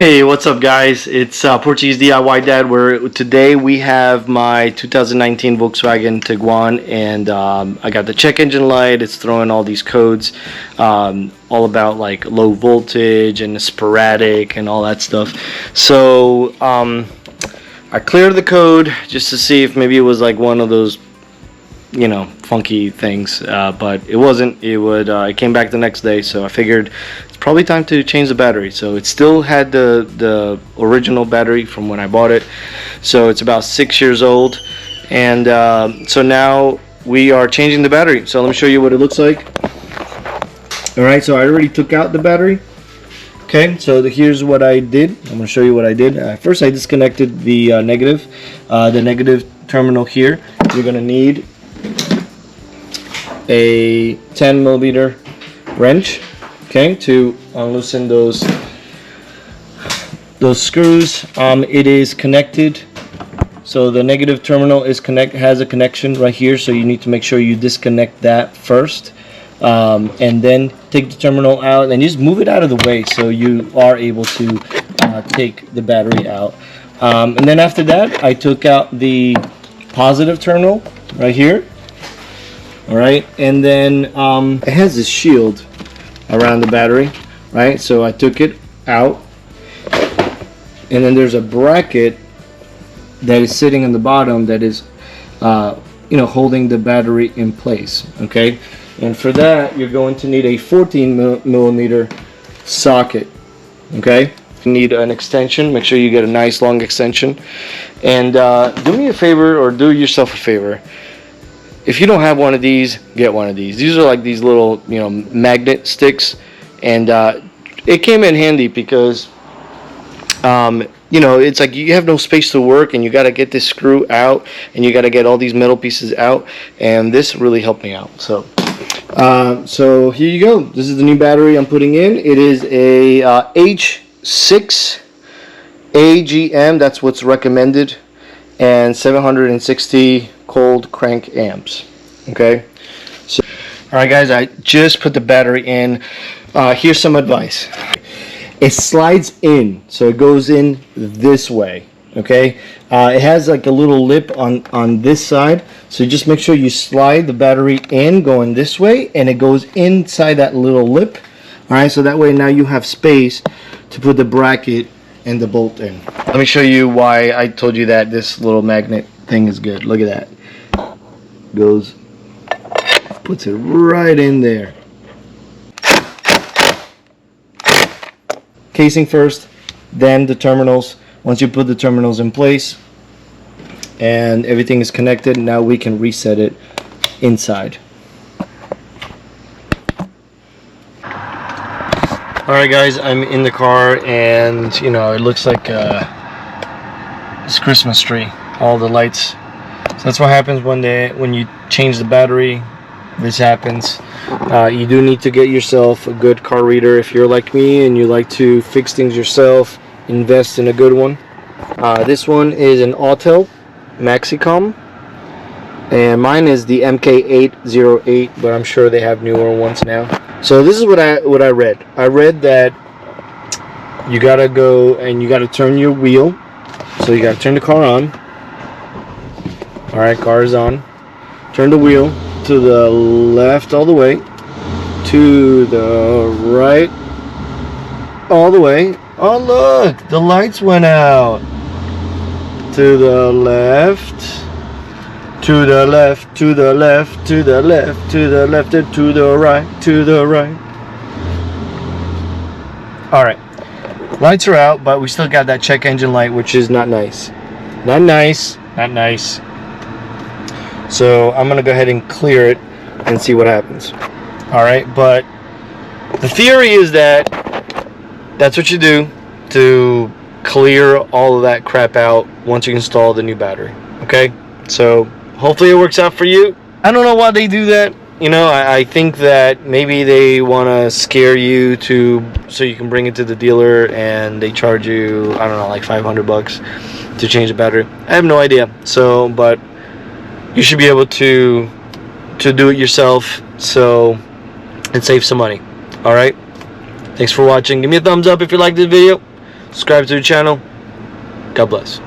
Hey, what's up, guys? It's Portuguese DIY Dad. Where today we have my 2019 Volkswagen Tiguan, and I got the check engine light. It's throwing all these codes, all about like low voltage and sporadic and all that stuff. So I cleared the code just to see if maybe it was like one of those, funky things, but it wasn't. It came back the next day, so I figured it's probably time to change the battery. So it still had the original battery from when I bought it, so it's about 6 years old, and so now we are changing the battery. So let me show you what it looks like. Alright, so I already took out the battery. Okay, so here's what I did. I'm going to show you what I did. First, I disconnected the negative terminal here. You're going to need a 10 millimeter wrench, okay, to unloosen those screws. It is connected, so the negative terminal has a connection right here, so you need to make sure you disconnect that first, and then take the terminal out and just move it out of the way so you are able to take the battery out. And then after that, I took out the positive terminal right here. Alright, and then it has this shield around the battery, right? So I took it out, and then there's a bracket that is sitting on the bottom that is holding the battery in place. Okay, and for that you're going to need a 14 millimeter socket. Okay, you need an extension. Make sure you get a nice long extension, and do me a favor, or do yourself a favor. If you don't have one of these, get one of these. These are like these little, magnet sticks, and it came in handy because, it's like you have no space to work, and you got to get this screw out, and you got to get all these metal pieces out, and this really helped me out. So, so here you go. This is the new battery I'm putting in. It is a H6 AGM. That's what's recommended, and 760 cold crank amps. Okay, so alright guys, I just put the battery in. Here's some advice. It slides in, so it goes in this way. Okay, it has like a little lip on this side, so just make sure you slide the battery in going this way, and it goes inside that little lip. Alright, so that way now you have space to put the bracket and the bolt in. Let me show you why I told you that this little magnet thing is good. Look at that. Goes, puts it right in there. Casing first, then the terminals. Once you put the terminals in place and everything is connected, now we can reset it inside. Alright guys, I'm in the car, and it looks like this Christmas tree. All the lights. So that's what happens when you change the battery. This happens. You do need to get yourself a good car reader if you're like me and you like to fix things yourself. Invest in a good one. This one is an Autel Maxicom, and mine is the MK808, but I'm sure they have newer ones now. So this is what I read. I read that you gotta go and you gotta turn your wheel. So you gotta turn the car on. Alright, car is on. Turn the wheel to the left all the way, to the right all the way. Oh look, the lights went out. To the left, to the left, to the left, to the left, to the left, and to the right, to the right. Alright, lights are out, but we still got that check engine light, which is not nice. Not nice, not nice. So I'm gonna go ahead and clear it and see what happens. Alright, but the theory is that that's what you do to clear all of that crap out once you install the new battery. Okay, so hopefully it works out for you. I don't know why they do that. I think that maybe they want to scare you so you can bring it to the dealer and they charge you, I don't know, like $500 to change the battery. I have no idea. So, but you should be able to do it yourself, so and save some money. Alright, thanks for watching. Give me a thumbs up if you like this video. subscribe to the channel. God bless.